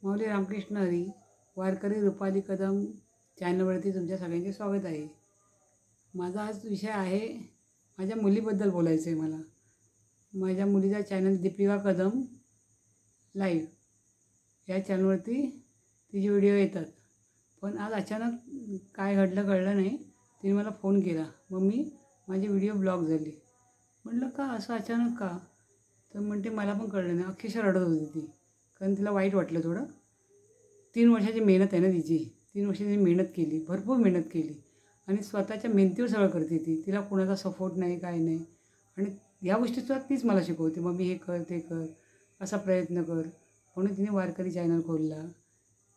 माऊली रामकृष्ण हरी. वारकरी रुपाली कदम चॅनलवरती तुमच्या सगळ्यांचे स्वागत आहे. माझा आज विषय आहे, माझ्या मुलीबद्दल बोलायचं आहे मला. माझ्या मुलीचा चॅनल दीपिका कदम लाईव्ह या चॅनलवरती तिचे व्हिडिओ येतात. पण आज अचानक काय घडलं कळलं नाही. तिने मला फोन केला, मम्मी माझी व्हिडिओ ब्लॉक झाली. म्हटलं का असं अचानक का? तर म्हणते मला पण कळलं नाही. अक्षरशः रडत होती ती, कारण तिला वाईट वाटलं थोडं. 3 वर्षाची मेहनत आहे ना तिची. 3 वर्षाची मेहनत केली, भरपूर मेहनत केली आणि स्वतःच्या मेहनतीवर सगळं करते ती. तिला कोणाचा सपोर्ट नाही, काय नाही. आणि ह्या गोष्टीसुद्धा तीच मला शिकवते, मम्मी हे कर ते कर, असा प्रयत्न कर. म्हणून तिने वारकरी चॅनल खोलला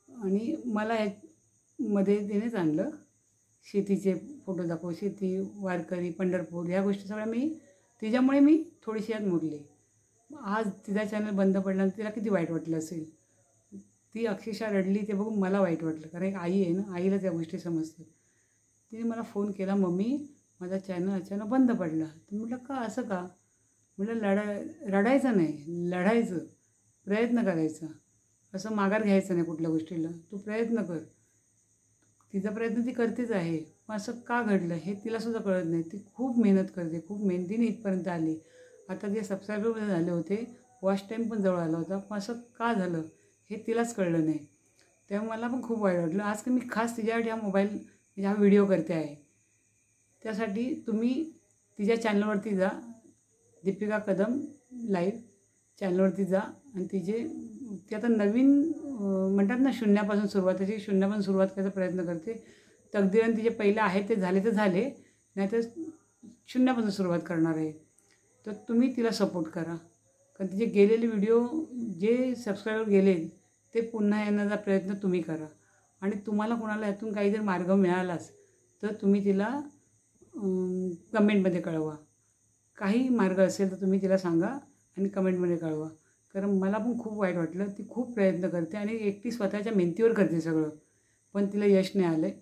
आणि मला ह्यामध्ये तिनेच आणलं. शेतीचे फोटो दाखव, शेती, वारकरी, पंढरपूर ह्या गोष्टी सगळ्या तिच्यामुळे मी थोडीशी यात मुरले. आज तिचा चॅनल बंद पडला, तिला किती वाईट वाटलं असेल. ती अक्षरशः रडली, ते बघून मला वाईट वाटलं, कारण एक आई आहे ना, आईला त्या गोष्टी समजतात. तिने मला फोन केला, मम्मी माझा चॅनल अचानक बंद पडला. तर म्हटलं का असं का? म्हटलं रडायचं नाही, लढायचं, प्रयत्न करायचा. असं माघार घ्यायचं नाही कुठल्या गोष्टीला. तू प्रयत्न कर. तिचा प्रयत्न ती करतेच आहे, पण असं का घडलं हे तिलासुद्धा कळत नाही. ती खूप मेहनत करते, खूप मेहनतीने इथपर्यंत आली. आता जे सबस्क्रायबर झाले होते, वॉच टाईम पण जवळ आला होता, पण असं का झालं हे तिलाच कळलं नाही. तेव्हा मला पण खूप वाईट वाटलं. आज मी खास तिच्यासाठी हा व्हिडिओ करते आहे. त्यासाठी तुम्ही तिच्या चॅनलवरती जा, दीपिका कदम लाईव्ह चॅनलवरती जा आणि ती आता नवीन म्हणतात ना, शून्यापासून सुरुवात, त्याची शून्यापासून सुरुवात करायचा प्रयत्न करते. तकदीराने तिचे पहिले आहे ते झाले तर झाले, नाही तर शून्यापासून सुरुवात करणार आहे. तर तुम्ही तिला सपोर्ट करा, कारण तिचे गेलेले व्हिडिओ जे सबस्क्रायबर गेले ते पुन्हा येण्याचा प्रयत्न तुम्ही करा. आणि तुम्हाला कोणाला यातून काही जर मार्ग मिळालाच तर तुम्ही तिला कमेंटमध्ये कळवा. काही मार्ग असेल तर तुम्ही तिला सांगा आणि कमेंटमध्ये कळवा. कारण मला पण खूप वाईट वाटलं. ती खूप प्रयत्न करते आणि एकटी स्वतःच्या मेहनतीवर करते सगळं, पण तिला यश नाही आलं आहे.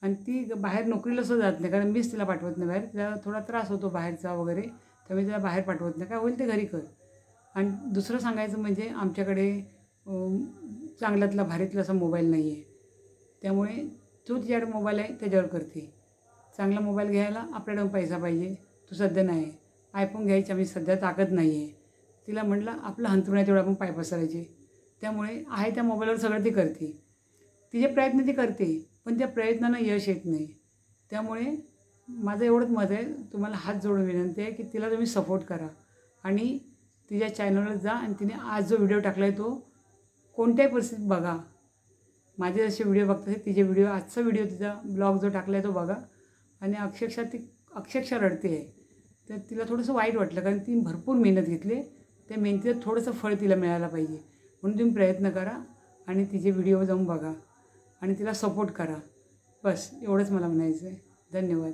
आणि ती बाहेर नोकरीला सुद्धा जात नाही, कारण मीच तिला पाठवत नाही बाहेर. तिला थोडा त्रास होतो बाहेरचा वगैरे, त्यामुळे तिला बाहेर पाठवत नाही. काय होईल ते घरी कर. आणि दुसरं सांगायचं म्हणजे आमच्याकडे चांगल्यातला भारीतला असा मोबाईल नाही आहे. त्यामुळे जो तिच्याकडे मोबाईल आहे त्याच्यावर करते. चांगला मोबाईल घ्यायला आपल्याकडे पैसा पाहिजे, तो सध्या नाही आहे. आयफोन घ्यायची आम्ही सध्या ताकद नाही आहे. तिला म्हटलं आपलं अंथरुण तेवढं आपण पाय पसरायचे. त्यामुळे आहे त्या मोबाईलवर सगळं ती करते. तिचे प्रयत्न ती करते, पण त्या प्रयत्नांना यश येत नाही. त्यामुळे माझं एवढंच मत आहे, तुम्हाला हात जोडून विनंती आहे की तिला तुम्ही सपोर्ट करा आणि तिच्या चॅनलवर जा आणि तिने आज जो व्हिडिओ टाकला आहे तो कोणत्याही परिस्थितीत बघा. माझे जसे व्हिडिओ बघता तिचे व्हिडिओ, आजचा व्हिडिओ तिचा ब्लॉग जो टाकला आहे तो बघा. आणि अक्षरशः रडते आहे. तर तिला थोडंसं वाईट वाटलं, कारण ती भरपूर मेहनत घेतली. त्या मेहनतीचं थोडंसं फळ तिला मिळायला पाहिजे. म्हणून तुम्ही प्रयत्न करा आणि तिचे व्हिडिओ जाऊन बघा आणि तिला सपोर्ट करा. बस एवढंच मला म्हणायचं आहे. धन्यवाद.